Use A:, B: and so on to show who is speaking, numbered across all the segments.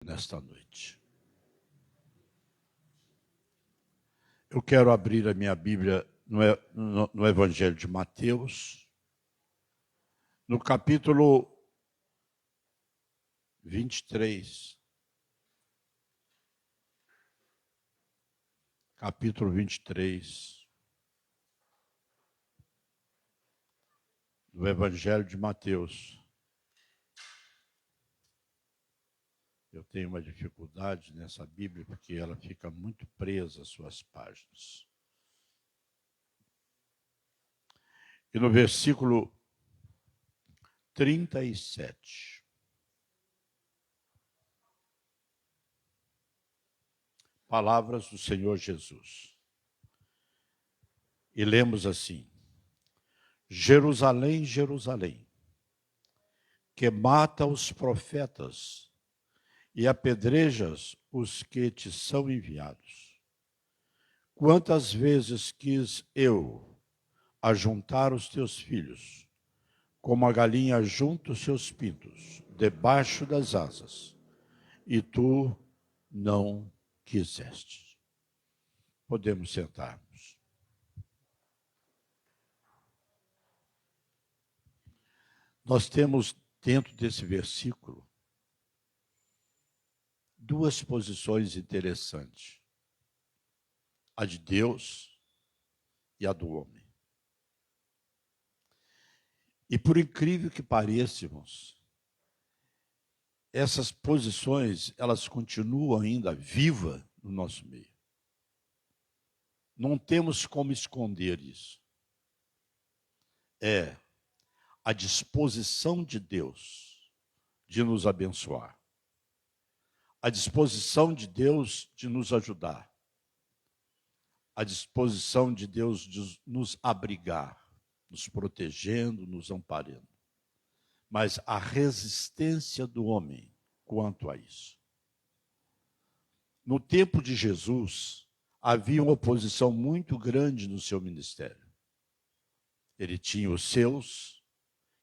A: nesta noite. Eu quero abrir a minha Bíblia no Evangelho de Mateus, no capítulo 23. Capítulo 23 do Evangelho de Mateus. Eu tenho uma dificuldade nessa Bíblia porque ela fica muito presa às suas páginas. E no versículo 37, palavras do Senhor Jesus. E lemos assim: Jerusalém, Jerusalém, que mata os profetas e apedrejas os que te são enviados. Quantas vezes quis eu ajuntar os teus filhos, como a galinha junta os seus pintos debaixo das asas, e tu não quiseste. Podemos sentar-nos. Nós temos dentro desse versículo duas posições interessantes: a de Deus e a do homem. E por incrível que pareça, irmãos, essas posições, elas continuam ainda vivas no nosso meio. Não temos como esconder isso. É a disposição de Deus de nos abençoar, a disposição de Deus de nos ajudar, a disposição de Deus de nos abrigar, nos protegendo, nos amparando. Mas a resistência do homem quanto a isso. No tempo de Jesus, havia uma oposição muito grande no seu ministério. Ele tinha os seus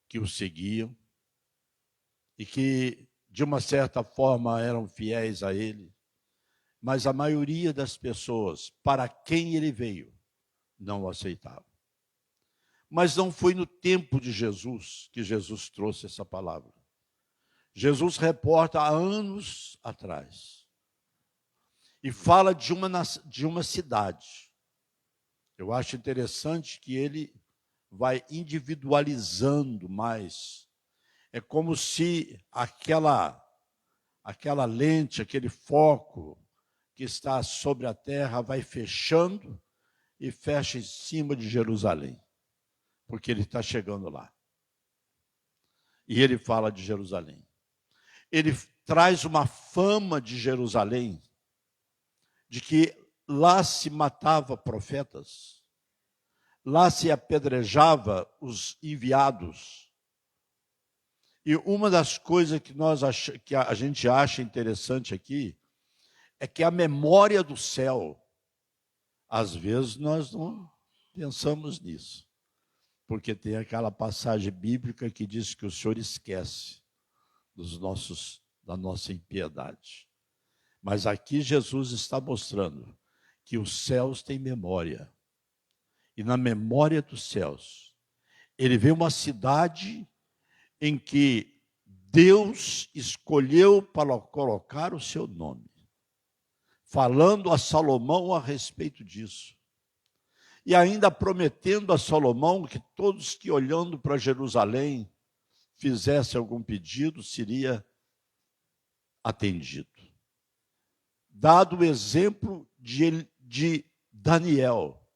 A: que o seguiam e que, de uma certa forma, eram fiéis a ele, mas a maioria das pessoas para quem ele veio não o aceitava. Mas não foi no tempo de Jesus que Jesus trouxe essa palavra. Jesus reporta há anos atrás e fala de uma cidade. Eu acho interessante que ele vai individualizando mais. É como se aquela lente, aquele foco que está sobre a terra vai fechando e fecha em cima de Jerusalém, porque ele está chegando lá. E ele fala de Jerusalém. Ele traz uma fama de Jerusalém, de que lá se matava profetas, lá se apedrejava os enviados. E uma das coisas que a gente acha interessante aqui é que a memória do céu, às vezes nós não pensamos nisso, porque tem aquela passagem bíblica que diz que o Senhor esquece da nossa impiedade. Mas aqui Jesus está mostrando que os céus têm memória. E na memória dos céus, ele vê uma cidade em que Deus escolheu para colocar o seu nome, falando a Salomão a respeito disso. E ainda prometendo a Salomão que todos que olhando para Jerusalém fizessem algum pedido, seria atendido. Dado o exemplo de Daniel,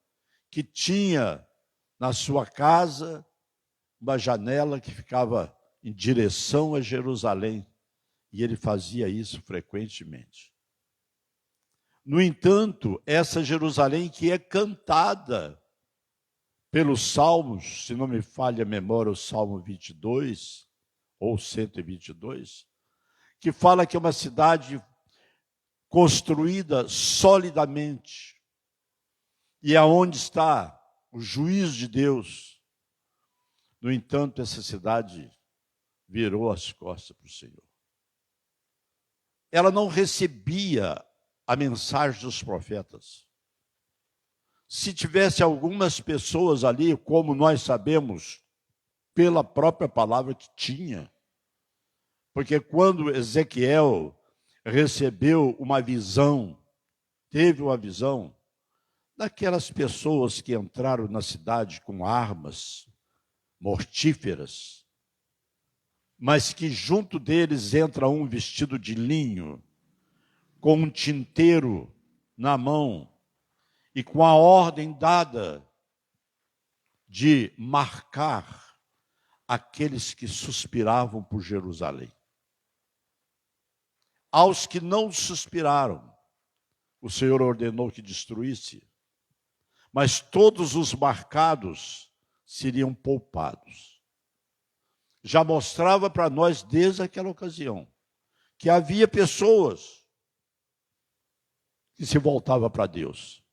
A: que tinha na sua casa uma janela que ficava em direção a Jerusalém, e ele fazia isso frequentemente. No entanto, essa Jerusalém que é cantada pelos Salmos, se não me falha a memória, o Salmo 22 ou 122, que fala que é uma cidade construída solidamente, e aonde está o juízo de Deus. No entanto, essa cidade virou as costas para o Senhor. ela não recebia a mensagem dos profetas. Se tivesse algumas pessoas ali, como nós sabemos, pela própria palavra que tinha, porque quando Ezequiel recebeu uma visão, teve uma visão, daquelas pessoas que entraram na cidade com armas mortíferas, mas que junto deles entra um vestido de linho, com um tinteiro na mão e com a ordem dada de marcar aqueles que suspiravam por Jerusalém. Aos que não suspiraram, o Senhor ordenou que destruísse, mas todos os marcados seriam poupados. Já mostrava para nós desde aquela ocasião que havia pessoas que se voltavam para Deus.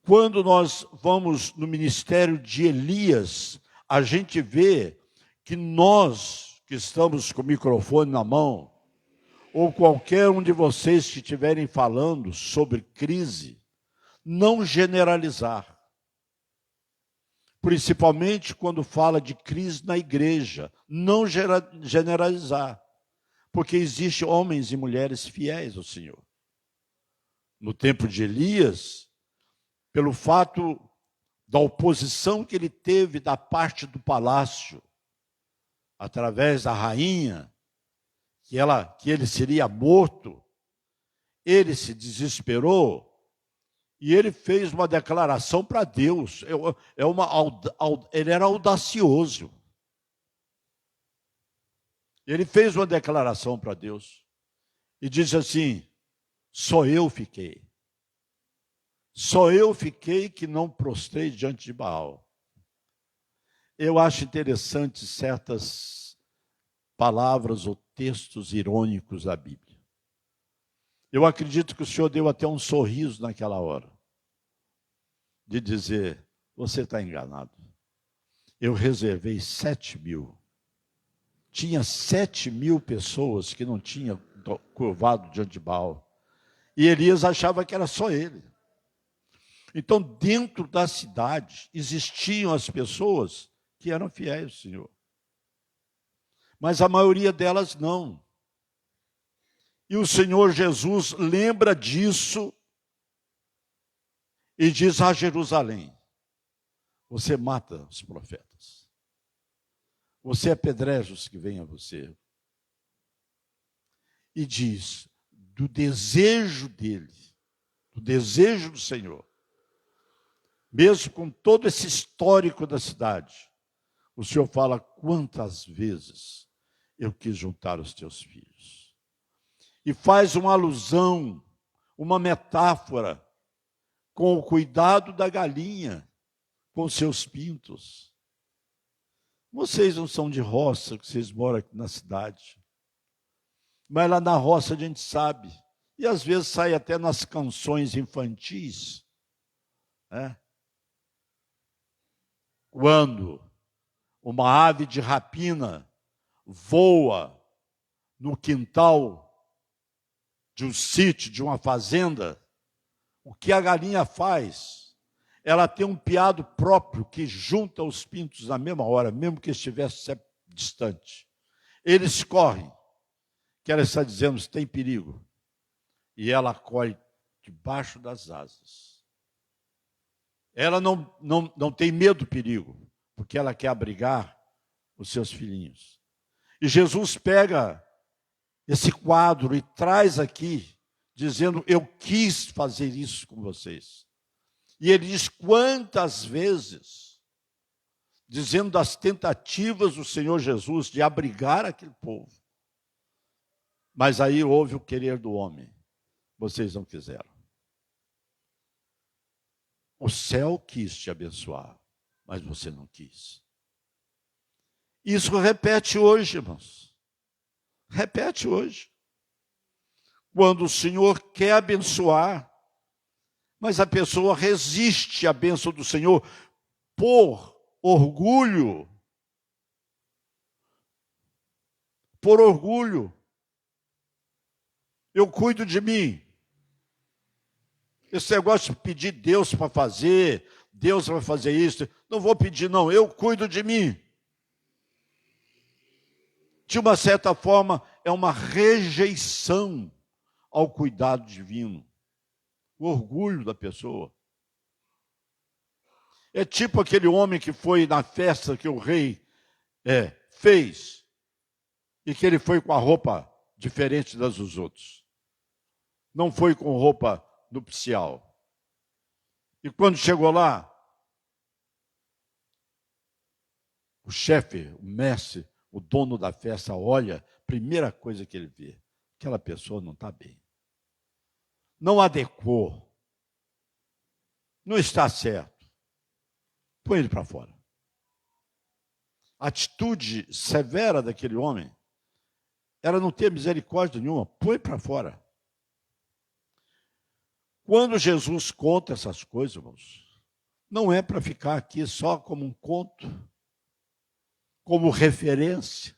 A: Quando nós vamos no ministério de Elias, a gente vê que nós que estamos com o microfone na mão, ou qualquer um de vocês que estiverem falando sobre crise, não generalizar. Principalmente quando fala de crise na igreja, não generalizar. Porque existem homens e mulheres fiéis ao Senhor. No tempo de Elias, pelo fato da oposição que ele teve da parte do palácio, através da rainha, que ele seria morto, ele se desesperou e ele fez uma declaração para Deus. Ele era audacioso. Ele fez uma declaração para Deus e disse assim: só eu fiquei. Só eu fiquei que não prostrei diante de Baal. Eu acho interessante certas palavras ou textos irônicos da Bíblia. Eu acredito que o Senhor deu até um sorriso naquela hora, de dizer: você está enganado. Eu reservei 7.000. Tinha 7.000 pessoas que não tinham curvado diante de Baal. E Elias achava que era só ele. Então, dentro da cidade, existiam as pessoas que eram fiéis ao Senhor. Mas a maioria delas não. E o Senhor Jesus lembra disso e diz a Jerusalém: você mata os profetas. Você apedreja os que vêm a você. E diz do desejo dele, do desejo do Senhor, mesmo com todo esse histórico da cidade, o Senhor fala: quantas vezes eu quis juntar os teus filhos. E faz uma alusão, uma metáfora, com o cuidado da galinha, com seus pintos. Vocês não são de roça, que vocês moram aqui na cidade. Mas lá na roça a gente sabe. E às vezes sai até nas canções infantis, né? Quando uma ave de rapina voa no quintal de um sítio, de uma fazenda, o que a galinha faz? Ela tem um piado próprio que junta os pintos na mesma hora, mesmo que estivesse distante. Eles correm, que ela está dizendo: tem perigo. E ela corre debaixo das asas. Ela não tem medo do perigo, porque ela quer abrigar os seus filhinhos. E Jesus pega esse quadro e traz aqui, dizendo: eu quis fazer isso com vocês. E ele diz quantas vezes, dizendo das tentativas do Senhor Jesus de abrigar aquele povo. Mas aí houve o querer do homem. Vocês não quiseram. O céu quis te abençoar, mas você não quis. Isso repete hoje, irmãos. Repete hoje. Quando o Senhor quer abençoar, mas a pessoa resiste à bênção do Senhor por orgulho. Por orgulho. Eu cuido de mim. Esse negócio de pedir Deus para fazer, Deus vai fazer isso, não vou pedir não, eu cuido de mim. De uma certa forma, é uma rejeição ao cuidado divino. O orgulho da pessoa. É tipo aquele homem que foi na festa que o rei fez e que ele foi com a roupa diferente das dos outros. Não foi com roupa nupcial. E quando chegou lá, o chefe, o mestre, o dono da festa olha, primeira coisa que ele vê, aquela pessoa não está bem. Não adequou. Não está certo. Põe ele para fora. A atitude severa daquele homem era não ter misericórdia nenhuma. Põe para fora. Quando Jesus conta essas coisas, irmãos, não é para ficar aqui só como um conto, como referência.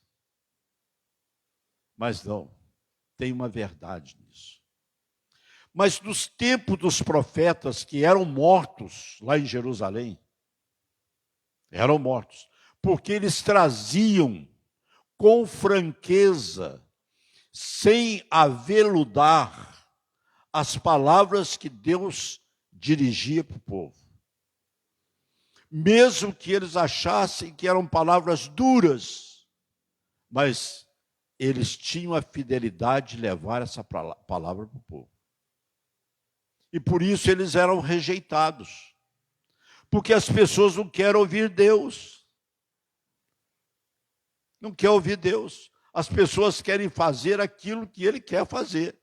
A: Mas não, tem uma verdade nisso. Mas nos tempos dos profetas que eram mortos lá em Jerusalém, eram mortos, porque eles traziam com franqueza, sem aveludar, as palavras que Deus dirigia para o povo. Mesmo que eles achassem que eram palavras duras, mas eles tinham a fidelidade de levar essa palavra para o povo. E por isso eles eram rejeitados. Porque as pessoas não querem ouvir Deus. Não querem ouvir Deus. As pessoas querem fazer aquilo que Ele quer fazer.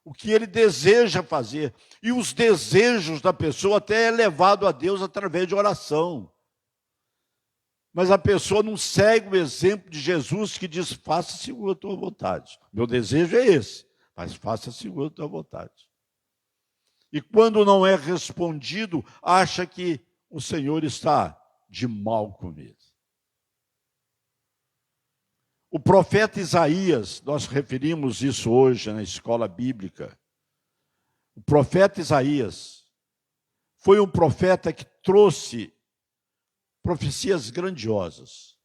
A: O que Ele deseja fazer. E os desejos da pessoa até é levado a Deus através de oração. Mas a pessoa não segue o exemplo de Jesus que diz, faça segundo a tua vontade. Meu desejo é esse, mas faça segundo a tua vontade. E quando não é respondido, acha que o Senhor está de mal com ele. O profeta Isaías, nós referimos isso hoje na escola bíblica. O profeta Isaías foi um profeta que trouxe profecias grandiosas,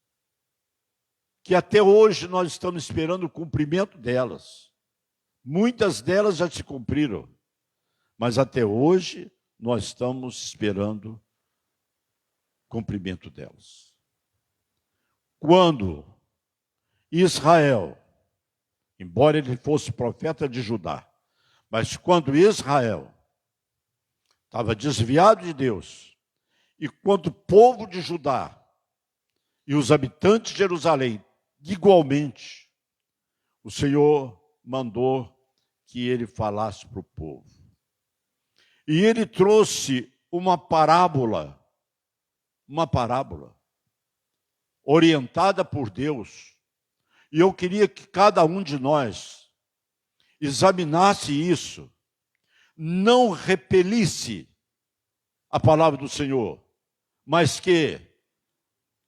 A: que até hoje nós estamos esperando o cumprimento delas. Muitas delas já se cumpriram, mas até hoje nós estamos esperando o cumprimento delas. Quando Israel, embora ele fosse profeta de Judá, mas quando Israel estava desviado de Deus, e quando o povo de Judá e os habitantes de Jerusalém, igualmente, o Senhor mandou que ele falasse para o povo. E ele trouxe uma parábola orientada por Deus. E eu queria que cada um de nós examinasse isso, não repelisse a palavra do Senhor, mas que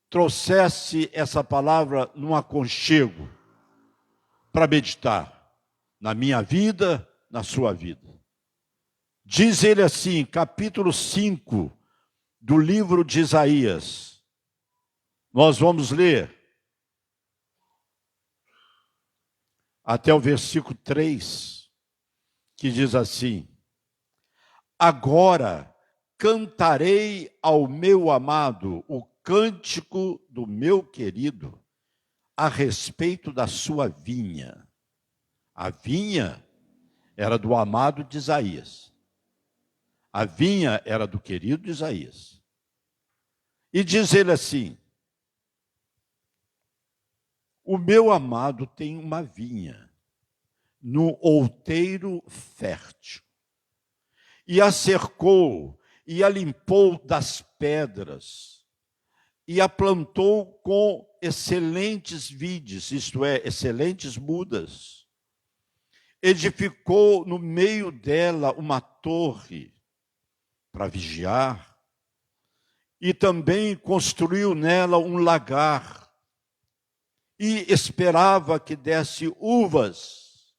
A: trouxesse essa palavra num aconchego para meditar na minha vida, na sua vida. Diz ele assim, capítulo 5 do livro de Isaías. Nós vamos ler até o versículo 3, que diz assim: agora cantarei ao meu amado o cântico do meu querido a respeito da sua vinha. A vinha era do amado de Isaías. A vinha era do querido Isaías. E diz ele assim: o meu amado tem uma vinha no outeiro fértil, e a cercou, e a limpou das pedras, e a plantou com excelentes vides, isto é, excelentes mudas. Edificou no meio dela uma torre para vigiar, e também construiu nela um lagar, e esperava que desse uvas.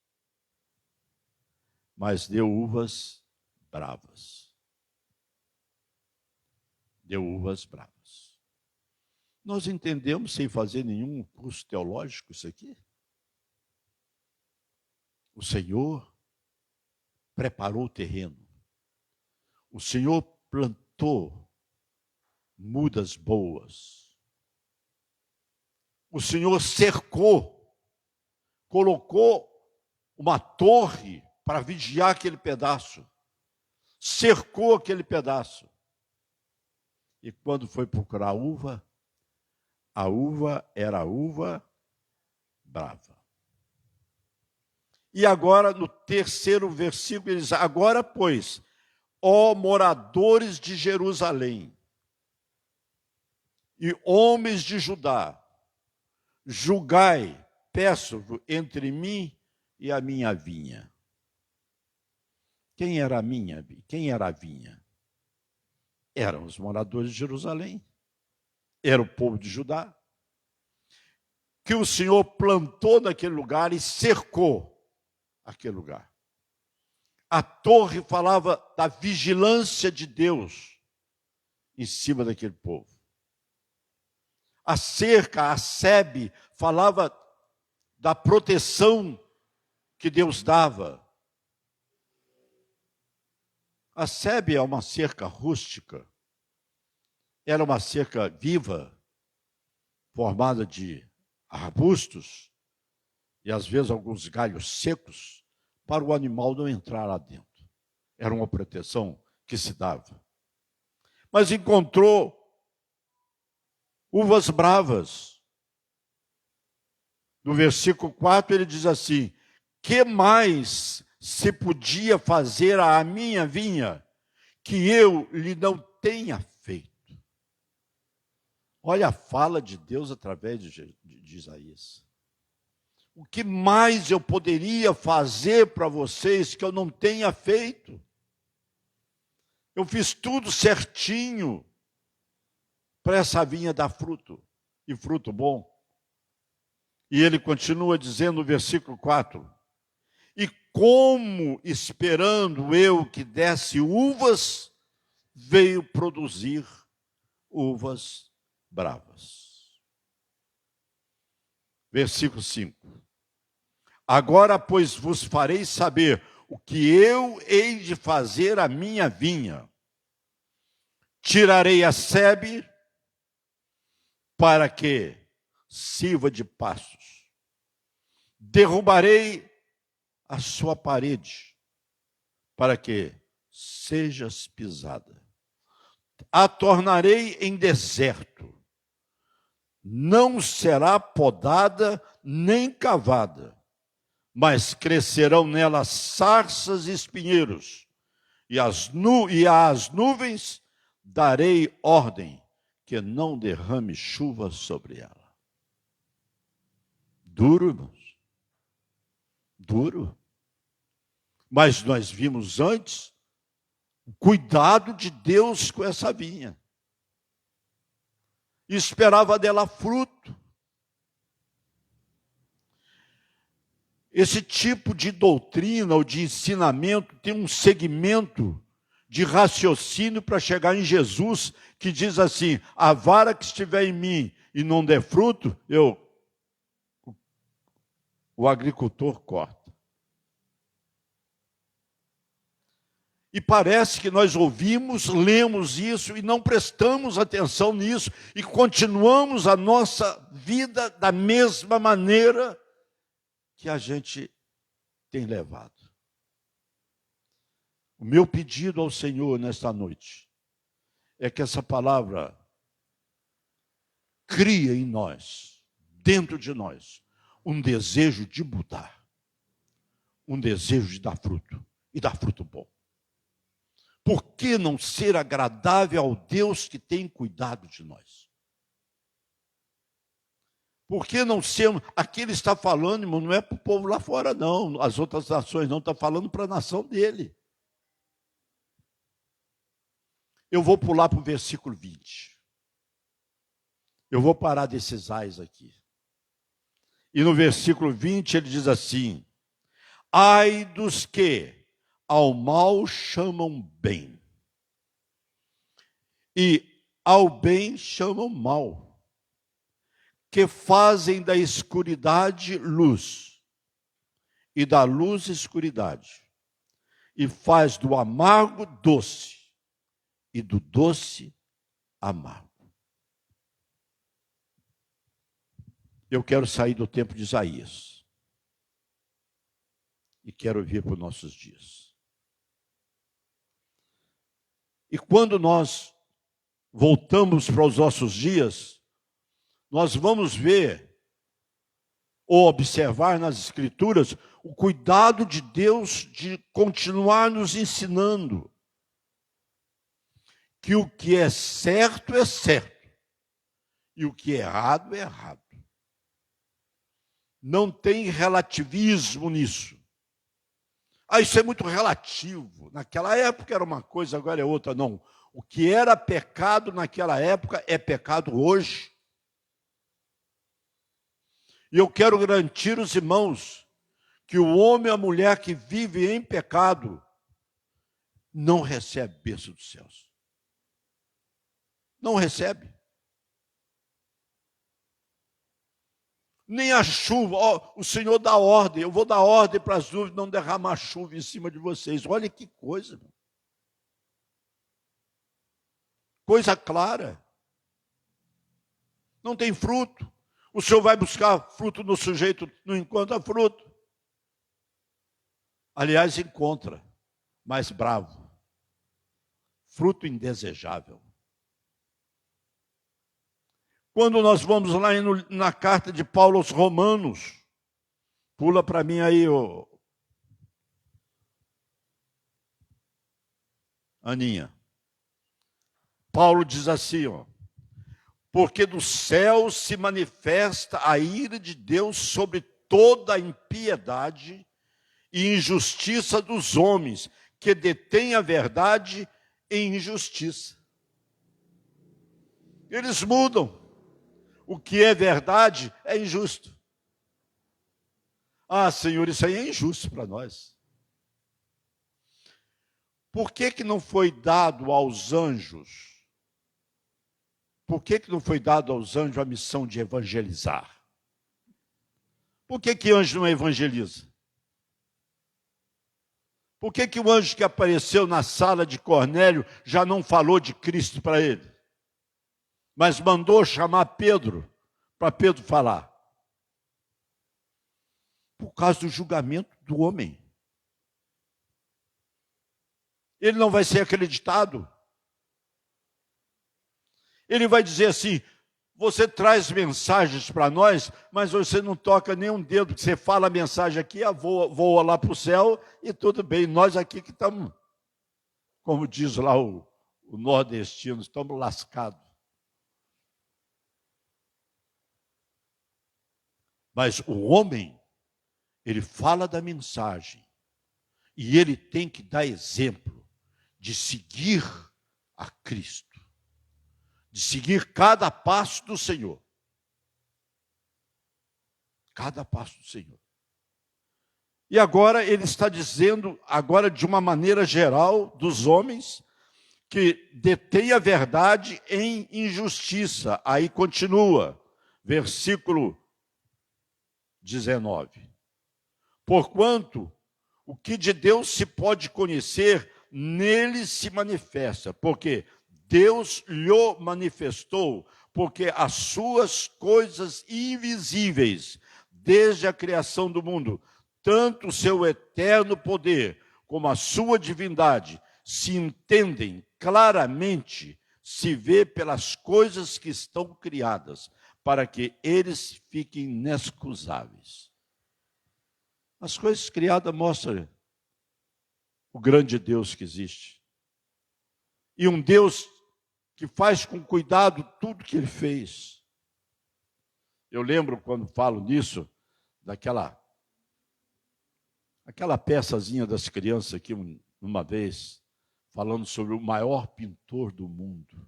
A: mas deu uvas bravas. Deu uvas bravas. Nós entendemos, sem fazer nenhum curso teológico, isso aqui. O Senhor preparou o terreno. O Senhor plantou mudas boas. O Senhor cercou, colocou uma torre para vigiar aquele pedaço. Cercou aquele pedaço. E quando foi procurar a uva era uva brava. E agora, no terceiro versículo, ele diz: agora, pois, ó moradores de Jerusalém e homens de Judá, julgai, peço-vos, entre mim e a minha vinha. Quem era a minha? Quem era a vinha? Eram os moradores de Jerusalém. Era o povo de Judá, que o Senhor plantou naquele lugar e cercou aquele lugar. A torre falava da vigilância de Deus em cima daquele povo. A cerca, a sebe, falava da proteção que Deus dava. A sebe é uma cerca rústica. Era uma cerca viva, formada de arbustos e, às vezes, alguns galhos secos, para o animal não entrar lá dentro. Era uma proteção que se dava. Mas encontrou uvas bravas. No versículo 4, ele diz assim: que mais se podia fazer à minha vinha que eu lhe não tenha feito? Olha a fala de Deus através de Isaías. O que mais eu poderia fazer para vocês que eu não tenha feito? Eu fiz tudo certinho para essa vinha dar fruto, e fruto bom. E ele continua dizendo no versículo 4: e como esperando eu que desse uvas, veio produzir uvas bravas. Versículo 5. Agora, pois, vos farei saber o que eu hei de fazer à minha vinha. Tirarei a sebe para que sirva de pastos. Derrubarei a sua parede para que sejas pisada. A tornarei em deserto. Não será podada nem cavada, mas crescerão nela sarças e espinheiros, e às nuvens darei ordem que não derrame chuva sobre ela. Duro, irmãos. Duro. Mas nós vimos antes o cuidado de Deus com essa vinha. E esperava dela fruto. Esse tipo de doutrina ou de ensinamento tem um segmento de raciocínio para chegar em Jesus, que diz assim: a vara que estiver em mim e não der fruto, o agricultor corta. E parece que nós ouvimos, lemos isso e não prestamos atenção nisso e continuamos a nossa vida da mesma maneira que a gente tem levado. O meu pedido ao Senhor nesta noite é que essa palavra crie em nós, dentro de nós, um desejo de mudar, um desejo de dar fruto e dar fruto bom. Por que não ser agradável ao Deus que tem cuidado de nós? Por que não sermos... Aqui ele está falando, irmão, não é para o povo lá fora, não. As outras nações não, está falando para a nação dele. Eu vou pular para o versículo 20. Eu vou parar desses ais aqui. E no versículo 20 ele diz assim: ai dos que, ao mal chamam bem, e ao bem chamam mal, que fazem da escuridade luz, e da luz escuridade, e faz do amargo doce, e do doce amargo. Eu quero sair do tempo de Isaías e quero vir para os nossos dias. E quando nós voltamos para os nossos dias, nós vamos ver ou observar nas Escrituras o cuidado de Deus de continuar nos ensinando que o que é certo e o que é errado é errado. Não tem relativismo nisso. Isso é muito relativo. Naquela época era uma coisa, agora é outra. Não. O que era pecado naquela época é pecado hoje. E eu quero garantir os irmãos que o homem e a mulher que vive em pecado não recebe bênção dos céus. Não recebe. Nem a chuva. O Senhor dá ordem. Eu vou dar ordem para as nuvens não derramar chuva em cima de vocês. Olha que coisa. Coisa clara. Não tem fruto. O Senhor vai buscar fruto no sujeito, não encontra fruto. Aliás, encontra, mas bravo. Fruto indesejável. Quando nós vamos lá na carta de Paulo aos Romanos, pula para mim aí, Aninha. Paulo diz assim, porque do céu se manifesta a ira de Deus sobre toda a impiedade e injustiça dos homens, que detêm a verdade em injustiça. Eles mudam. O que é verdade é injusto. Senhor, isso aí é injusto para nós. Por que não foi dado aos anjos? Por que não foi dado aos anjos a missão de evangelizar? Por que anjo não evangeliza? Por que o anjo que apareceu na sala de Cornélio já não falou de Cristo para ele? Mas mandou chamar Pedro, para Pedro falar. Por causa do julgamento do homem. Ele não vai ser acreditado. Ele vai dizer assim, você traz mensagens para nós, mas você não toca nem um dedo, que você fala a mensagem aqui, voa lá para o céu e tudo bem. Nós aqui que estamos, como diz lá o nordestino, estamos lascados. Mas o homem, ele fala da mensagem e ele tem que dar exemplo de seguir a Cristo, de seguir cada passo do Senhor. Cada passo do Senhor. E agora ele está dizendo, agora de uma maneira geral, dos homens que detêm a verdade em injustiça. Aí continua, versículo 19. Porquanto o que de Deus se pode conhecer, nele se manifesta, porque Deus lhe manifestou, porque as suas coisas invisíveis, desde a criação do mundo, tanto o seu eterno poder como a sua divindade, se entendem claramente, se vê pelas coisas que estão criadas, para que eles fiquem inexcusáveis. As coisas criadas mostram o grande Deus que existe. E um Deus que faz com cuidado tudo que ele fez. Eu lembro, quando falo nisso, daquela peçazinha das crianças aqui, uma vez, falando sobre o maior pintor do mundo.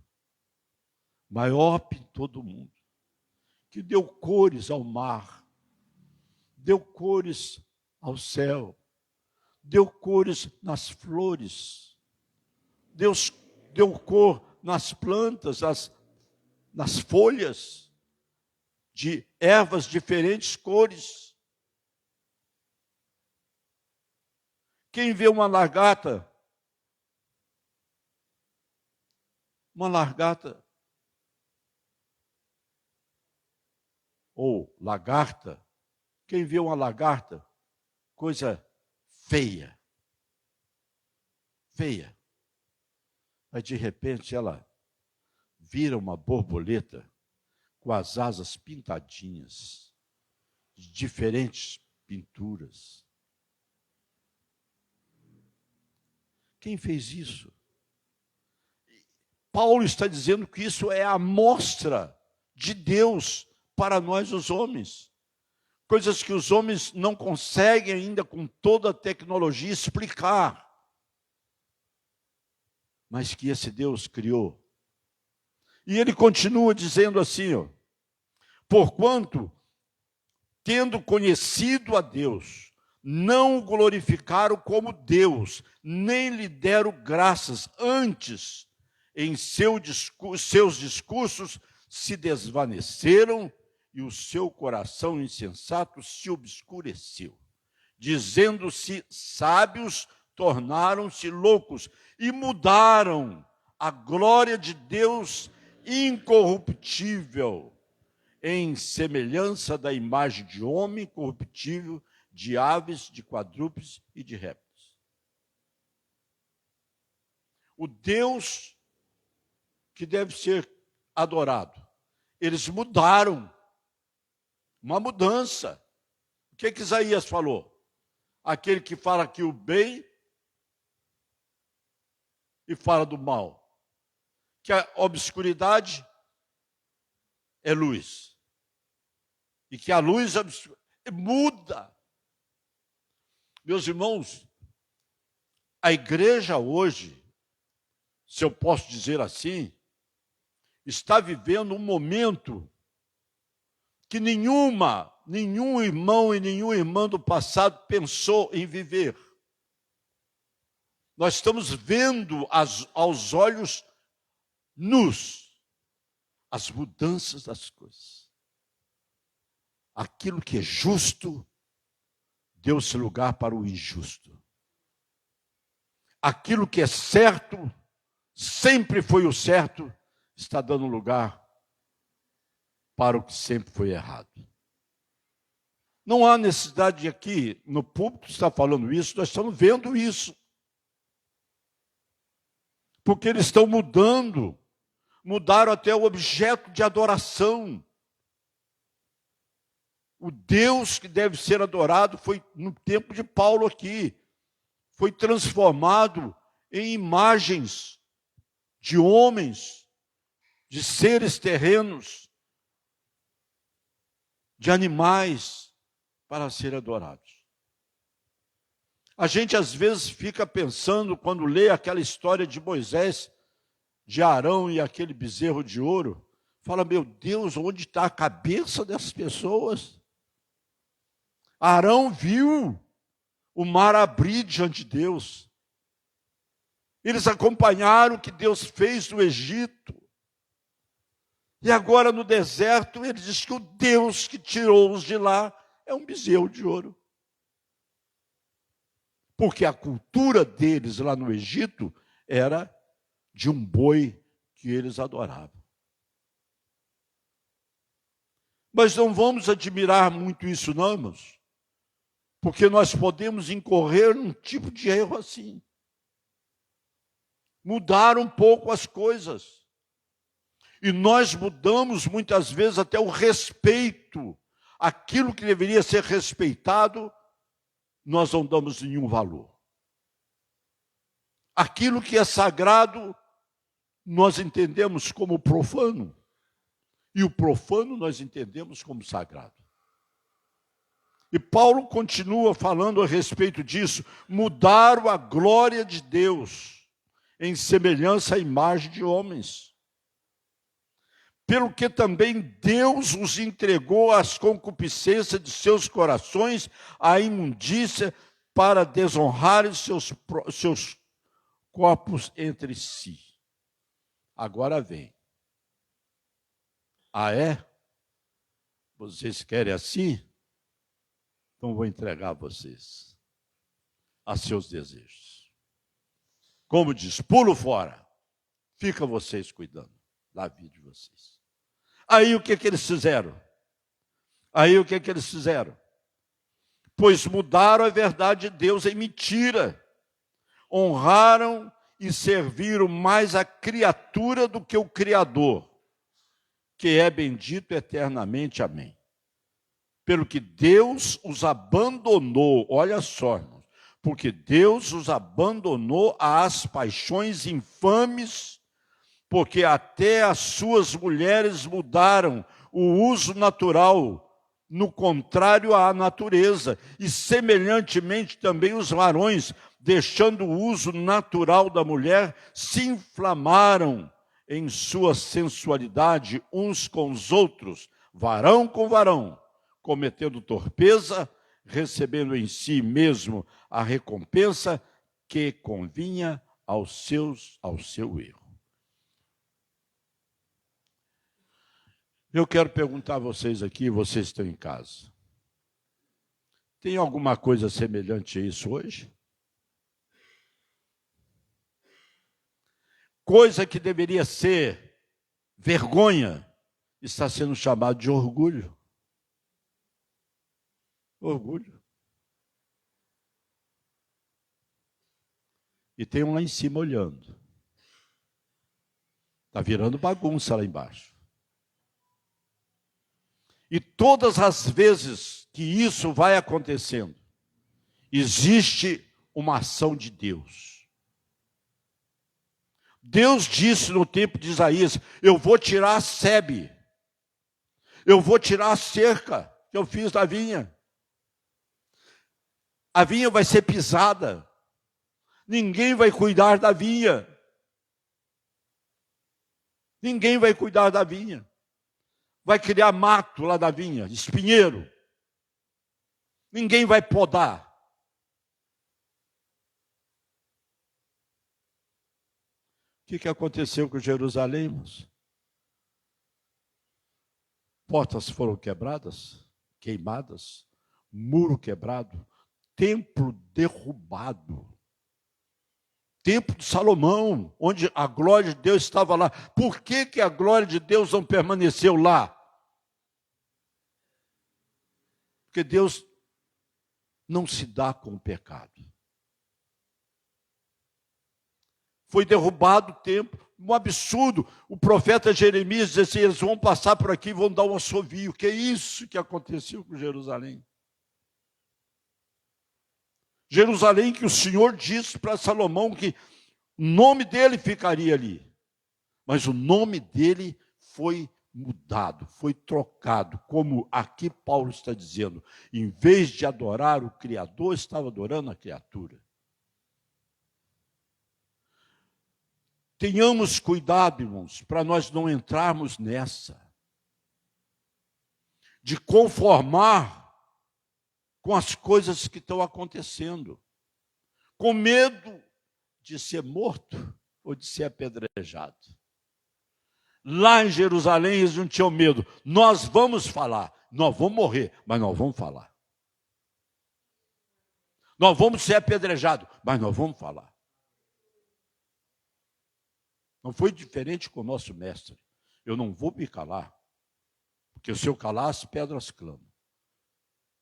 A: Maior pintor do mundo. Que deu cores ao mar, deu cores ao céu, deu cores nas flores. Deus deu cor nas plantas, nas folhas, de ervas diferentes cores. Quem vê uma lagarta ou lagarta, quem vê uma lagarta, coisa feia. Mas de repente ela vira uma borboleta com as asas pintadinhas, de diferentes pinturas. Quem fez isso? Paulo está dizendo que isso é a amostra de Deus para nós os homens. Coisas que os homens não conseguem ainda com toda a tecnologia explicar. Mas que esse Deus criou. E ele continua dizendo assim, porquanto, tendo conhecido a Deus, não o glorificaram como Deus, nem lhe deram graças, antes, em seus discursos se desvaneceram e o seu coração insensato se obscureceu. Dizendo-se sábios, tornaram-se loucos e mudaram a glória de Deus incorruptível em semelhança da imagem de homem corruptível, de aves, de quadrúpedes e de répteis. O Deus que deve ser adorado, eles mudaram, uma mudança. O que Isaías falou? Aquele que fala aqui o bem e fala do mal, que a obscuridade é luz, e que a luz muda. Meus irmãos, a igreja hoje, se eu posso dizer assim, está vivendo um momento que nenhum irmão e nenhuma irmã do passado pensou em viver. Nós estamos vendo aos olhos nus as mudanças das coisas. Aquilo que é justo, deu-se lugar para o injusto. Aquilo que é certo, sempre foi o certo, está dando lugar para o que sempre foi errado. Não há necessidade de aqui, no púlpito, estar falando isso, nós estamos vendo isso. Porque eles estão mudaram até o objeto de adoração. O Deus que deve ser adorado foi, no tempo de Paulo aqui, foi transformado em imagens de homens, de seres terrenos, de animais, para serem adorados. A gente às vezes fica pensando, quando lê aquela história de Moisés, de Arão e aquele bezerro de ouro, fala, meu Deus, onde está a cabeça dessas pessoas? Arão viu o mar abrir diante de Deus. Eles acompanharam o que Deus fez no Egito. E agora no deserto, ele diz que o Deus que tirou-os de lá é um bezerro de ouro. Porque a cultura deles lá no Egito era de um boi que eles adoravam. Mas não vamos admirar muito isso, não, irmãos, porque nós podemos incorrer num tipo de erro assim. Mudar um pouco as coisas. E nós mudamos muitas vezes até o respeito. Aquilo que deveria ser respeitado, nós não damos nenhum valor. Aquilo que é sagrado, nós entendemos como profano. E o profano nós entendemos como sagrado. E Paulo continua falando a respeito disso. Mudaram a glória de Deus em semelhança à imagem de homens. Pelo que também Deus os entregou às concupiscências de seus corações, à imundícia, para desonrarem seus corpos entre si. Agora vem. Ah, é? Vocês querem assim? Então vou entregar vocês a seus desejos. Como diz, pulo fora. Fica vocês cuidando da vida de vocês. Aí o que eles fizeram? Pois mudaram a verdade de Deus em mentira. Honraram e serviram mais a criatura do que o Criador, que é bendito eternamente. Amém. Pelo que Deus os abandonou, olha só, irmãos, porque Deus os abandonou às paixões infames, porque até as suas mulheres mudaram o uso natural, no contrário à natureza, e semelhantemente também os varões, deixando o uso natural da mulher, se inflamaram em sua sensualidade uns com os outros, varão com varão, cometendo torpeza, recebendo em si mesmo a recompensa que convinha ao seu erro. Eu quero perguntar a vocês aqui, vocês estão em casa. Tem alguma coisa semelhante a isso hoje? Coisa que deveria ser vergonha, está sendo chamado de orgulho. Orgulho. E tem um lá em cima olhando. Está virando bagunça lá embaixo. E todas as vezes que isso vai acontecendo, existe uma ação de Deus. Deus disse no tempo de Isaías, eu vou tirar a sebe, eu vou tirar a cerca que eu fiz da vinha. A vinha vai ser pisada, ninguém vai cuidar da vinha. Ninguém vai cuidar da vinha. Vai criar mato lá da vinha, espinheiro. Ninguém vai podar. O que aconteceu com Jerusalém, irmãos? Portas foram quebradas, queimadas, muro quebrado, templo derrubado. Templo de Salomão, onde a glória de Deus estava lá. Por que a glória de Deus não permaneceu lá? Porque Deus não se dá com o pecado. Foi derrubado o templo, um absurdo. O profeta Jeremias disse assim, eles vão passar por aqui e vão dar um assovio. Que é isso que aconteceu com Jerusalém? Jerusalém que o Senhor disse para Salomão que o nome dele ficaria ali. Mas o nome dele foi mudado, foi trocado, como aqui Paulo está dizendo. Em vez de adorar o Criador, estava adorando a criatura. Tenhamos cuidado, irmãos, para nós não entrarmos nessa. De conformar com as coisas que estão acontecendo. Com medo de ser morto ou de ser apedrejado. Lá em Jerusalém eles não tinham medo. Nós vamos falar, nós vamos morrer, mas nós vamos falar. Nós vamos ser apedrejados, mas nós vamos falar. Não foi diferente com o nosso mestre. Eu não vou me calar, porque se eu calar, as pedras clamam.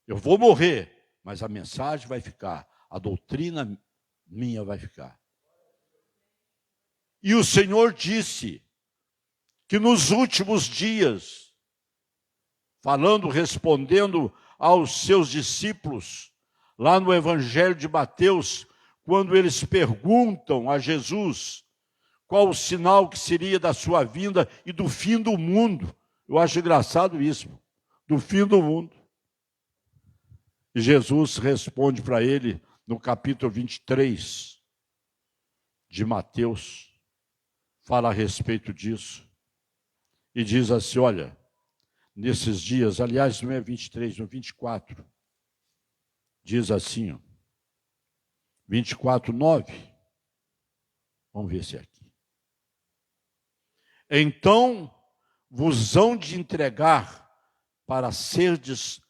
A: Eu vou morrer, mas a mensagem vai ficar, a doutrina minha vai ficar. E o Senhor disse que nos últimos dias, respondendo aos seus discípulos, lá no Evangelho de Mateus, quando eles perguntam a Jesus qual o sinal que seria da sua vinda e do fim do mundo. Eu acho engraçado isso, do fim do mundo. E Jesus responde para ele no capítulo 23 de Mateus, fala a respeito disso, e diz assim, olha, nesses dias, aliás, não é 23, no 24, diz assim, ó, 24, 9. Vamos ver se é aqui. Então vos hão de entregar para serdes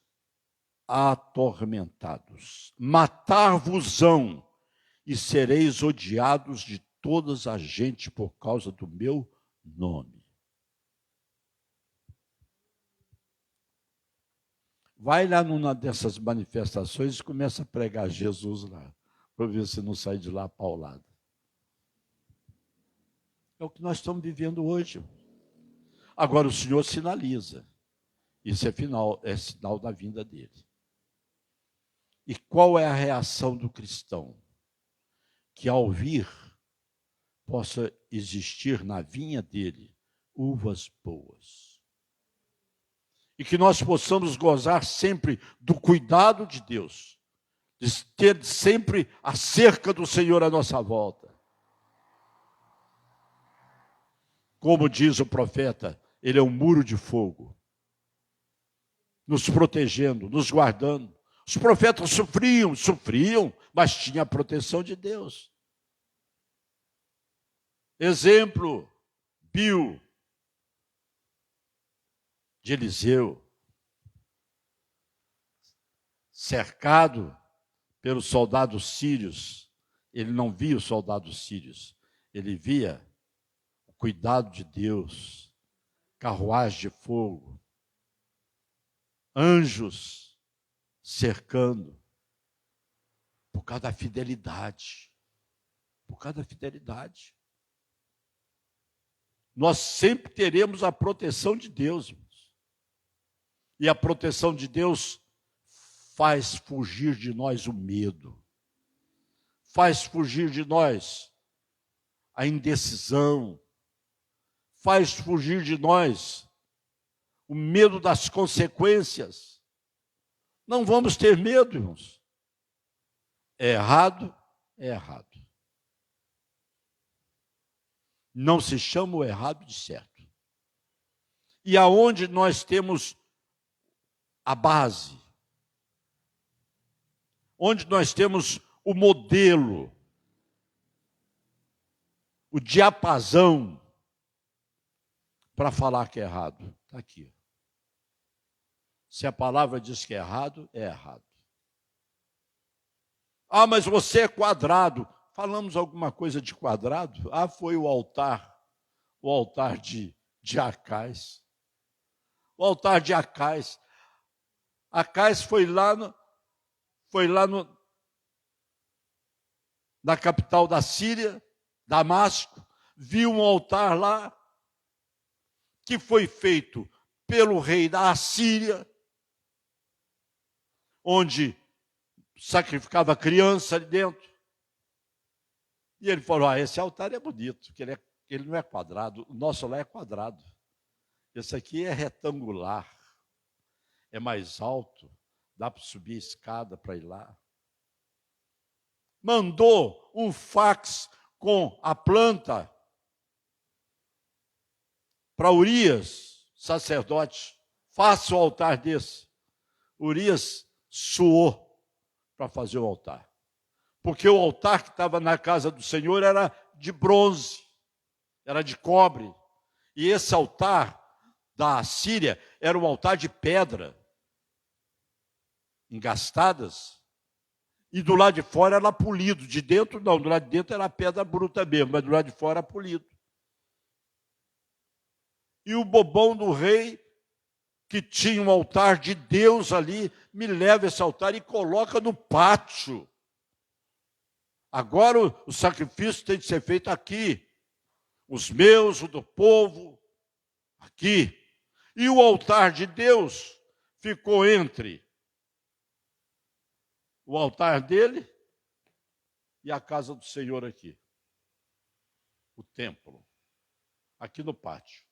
A: atormentados. Matar-vos-ão e sereis odiados de todas as gentes por causa do meu nome. Vai lá numa dessas manifestações e começa a pregar Jesus lá, para ver se não sai de lá paulado. É o que nós estamos vivendo hoje. Agora o Senhor sinaliza. Isso é sinal da vinda dele. E qual é a reação do cristão? Que ao vir, possa existir na vinha dele uvas boas. E que nós possamos gozar sempre do cuidado de Deus, de ter sempre a cerca do Senhor à nossa volta. Como diz o profeta, ele é um muro de fogo, nos protegendo, nos guardando. Os profetas sofriam, mas tinha a proteção de Deus. Exemplo, Bio, de Eliseu, cercado pelos soldados sírios. Ele não via os soldados sírios, ele via o cuidado de Deus, carruagem de fogo, anjos cercando, por causa da fidelidade. Por causa da fidelidade. Nós sempre teremos a proteção de Deus, irmãos. E a proteção de Deus faz fugir de nós o medo, faz fugir de nós a indecisão, faz fugir de nós o medo das consequências. Não vamos ter medo, irmãos. É errado, é errado. Não se chama o errado de certo. E aonde nós temos a base, onde nós temos o modelo, o diapasão para falar que é errado, está aqui. Se a palavra diz que é errado, é errado. Ah, mas você é quadrado. Falamos alguma coisa de quadrado? Ah, foi o altar de Acais. O altar de Acais. Acais foi lá na capital da Síria, Damasco, viu um altar lá que foi feito pelo rei da Assíria, onde sacrificava criança ali dentro. E ele falou, esse altar é bonito, porque ele não é quadrado, o nosso lá é quadrado. Esse aqui é retangular, é mais alto, dá para subir a escada para ir lá. Mandou um fax com a planta para Urias, sacerdote, faça o altar desse. Urias suou para fazer o altar. Porque o altar que estava na casa do Senhor era de bronze, era de cobre. E esse altar da Assíria era um altar de pedra, engastadas, e do lado de fora era polido. De dentro não, do lado de dentro era pedra bruta mesmo, mas do lado de fora era polido. E o bobão do rei, que tinha um altar de Deus ali, me leva esse altar e coloca no pátio. Agora o sacrifício tem de ser feito aqui. Os meus, o do povo, aqui. E o altar de Deus ficou entre o altar dele e a casa do Senhor aqui. O templo. Aqui no pátio.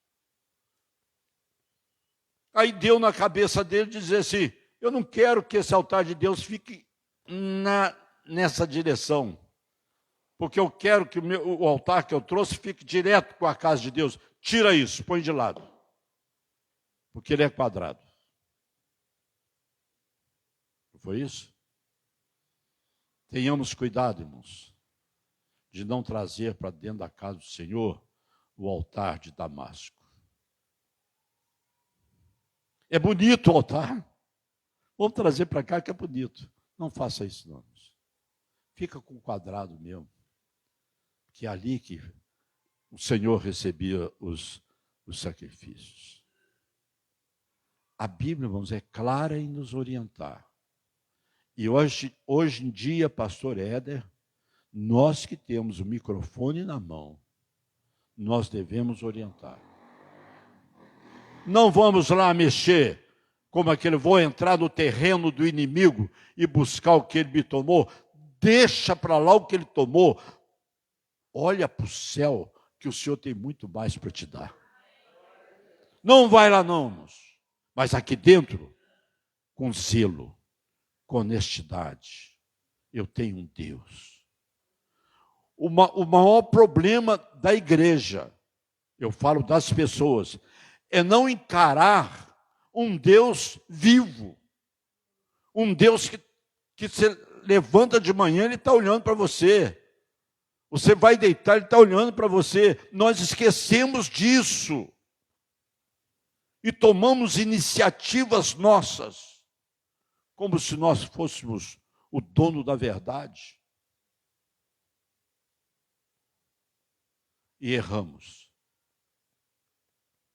A: Aí deu na cabeça dele dizer assim, eu não quero que esse altar de Deus fique nessa direção, porque eu quero que o altar que eu trouxe fique direto com a casa de Deus. Tira isso, põe de lado, porque ele é quadrado. Não foi isso? Tenhamos cuidado, irmãos, de não trazer para dentro da casa do Senhor o altar de Damasco. É bonito o altar. Vamos trazer para cá que é bonito. Não faça isso, não. Fica com o quadrado mesmo. Que é ali que o Senhor recebia os sacrifícios. A Bíblia, irmãos, é clara em nos orientar. E hoje em dia, pastor Éder, nós que temos o microfone na mão, nós devemos orientar. Não vamos lá mexer, como aquele, vou entrar no terreno do inimigo e buscar o que ele me tomou. Deixa para lá o que ele tomou. Olha para o céu, que o Senhor tem muito mais para te dar. Não vai lá não, irmãos. Mas aqui dentro, com zelo, com honestidade, eu tenho um Deus. O maior problema da igreja, eu falo das pessoas, é não encarar um Deus vivo. Um Deus que se levanta de manhã, ele está olhando para você. Você vai deitar, ele está olhando para você. Nós esquecemos disso. E tomamos iniciativas nossas, como se nós fôssemos o dono da verdade. E erramos.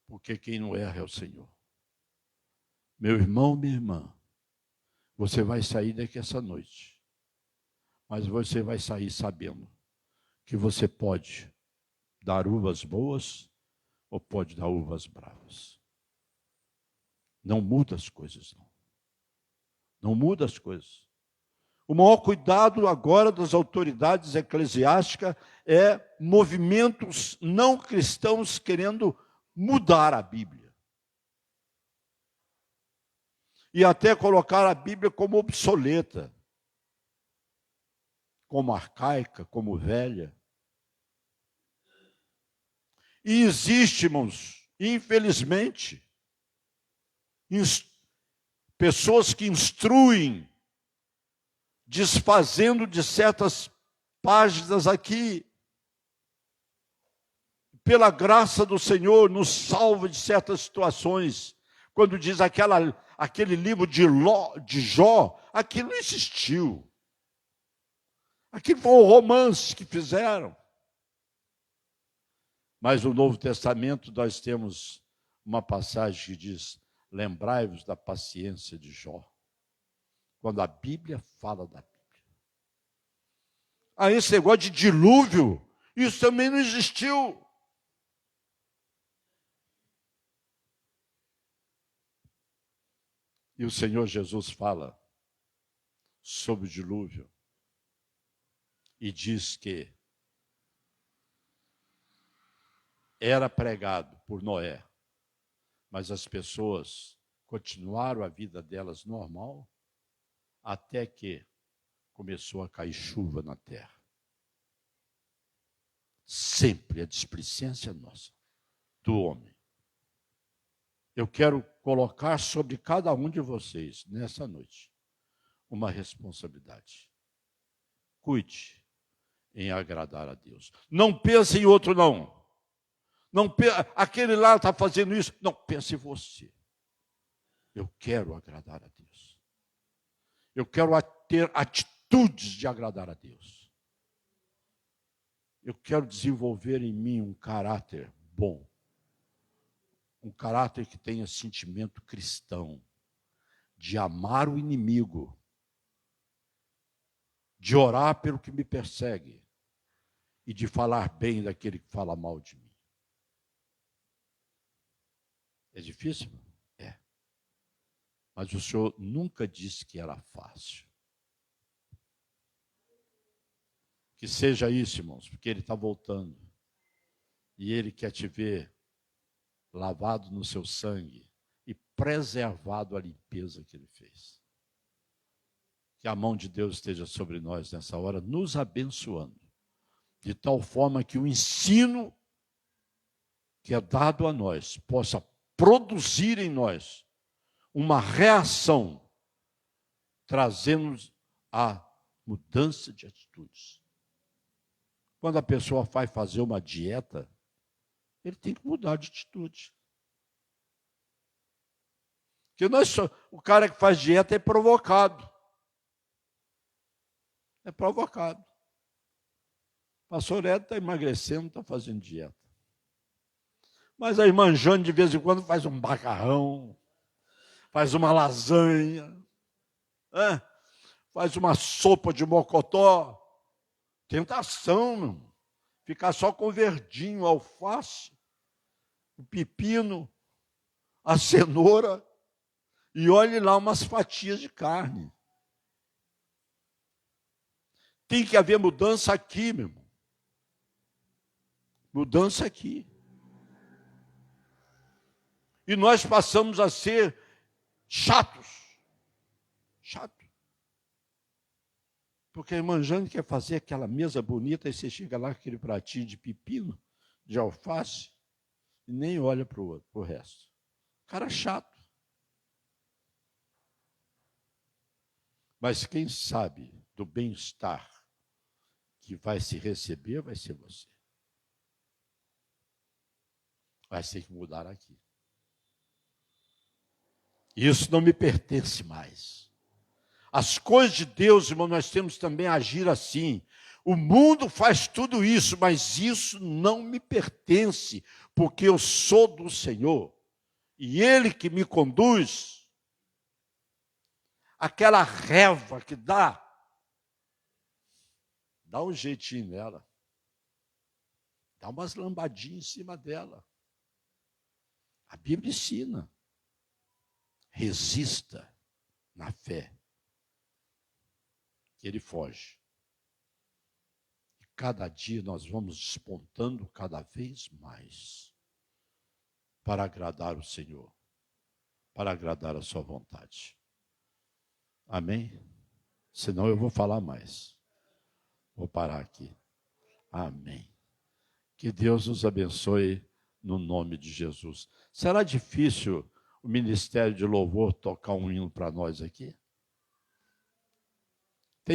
A: Porque quem não erra é o Senhor. Meu irmão, minha irmã, você vai sair daqui essa noite. Mas você vai sair sabendo que você pode dar uvas boas ou pode dar uvas bravas. Não muda as coisas, não. Não muda as coisas. O maior cuidado agora das autoridades eclesiásticas é movimentos não cristãos querendo mudar a Bíblia. E até colocar a Bíblia como obsoleta, como arcaica, como velha. E existe, irmãos, infelizmente, pessoas que instruem, desfazendo de certas páginas aqui. Pela graça do Senhor, nos salva de certas situações. Quando diz aquele livro de Jó, aquilo não existiu. Aquilo foi um romance que fizeram. Mas no Novo Testamento nós temos uma passagem que diz: lembrai-vos da paciência de Jó. Quando a Bíblia fala da Bíblia. Aí esse negócio de dilúvio, isso também não existiu. E o Senhor Jesus fala sobre o dilúvio e diz que era pregado por Noé, mas as pessoas continuaram a vida delas normal até que começou a cair chuva na terra. Sempre a displicência nossa, do homem. Eu quero colocar sobre cada um de vocês, nessa noite, uma responsabilidade. Cuide em agradar a Deus. Não pense em outro, não. Aquele lá está fazendo isso. Não, pense em você. Eu quero agradar a Deus. Eu quero ter atitudes de agradar a Deus. Eu quero desenvolver em mim um caráter bom. Um caráter que tenha sentimento cristão, de amar o inimigo, de orar pelo que me persegue e de falar bem daquele que fala mal de mim. É difícil? É. Mas o Senhor nunca disse que era fácil. Que seja isso, irmãos, porque Ele está voltando. E Ele quer te ver lavado no seu sangue e preservado a limpeza que Ele fez. Que a mão de Deus esteja sobre nós nessa hora, nos abençoando, de tal forma que o ensino que é dado a nós possa produzir em nós uma reação, trazendo a Mudança de atitudes. Quando a pessoa vai fazer uma dieta, ele tem que mudar de atitude. Porque o cara que faz dieta é provocado. É provocado. O pastor Ed está emagrecendo, está fazendo dieta. Mas a irmã Jane, de vez em quando, faz um macarrão, faz uma lasanha, faz uma sopa de mocotó. Tentação, meu irmão. Ficar só com o verdinho, a alface, o pepino, a cenoura, e olhe lá umas fatias de carne. Tem que haver mudança aqui, meu irmão. Mudança aqui. E nós passamos a ser chatos. Chato. Porque a irmã Jane quer fazer aquela mesa bonita e você chega lá com aquele pratinho de pepino, de alface, e nem olha para o resto. Cara chato. Mas quem sabe do bem-estar que vai se receber vai ser você. Vai ter que mudar aqui. Isso não me pertence mais. As coisas de Deus, irmão, nós temos também a agir assim. O mundo faz tudo isso, mas isso não me pertence, porque eu sou do Senhor. E Ele que me conduz. Aquela reva que dá um jeitinho nela. Dá umas lambadinhas em cima dela. A Bíblia ensina. Resista na fé. Que ele foge. E cada dia nós vamos despontando cada vez mais para agradar o Senhor, para agradar a sua vontade. Amém? Senão eu vou falar mais. Vou parar aqui. Amém. Que Deus nos abençoe no nome de Jesus. Será difícil o ministério de louvor tocar um hino para nós aqui?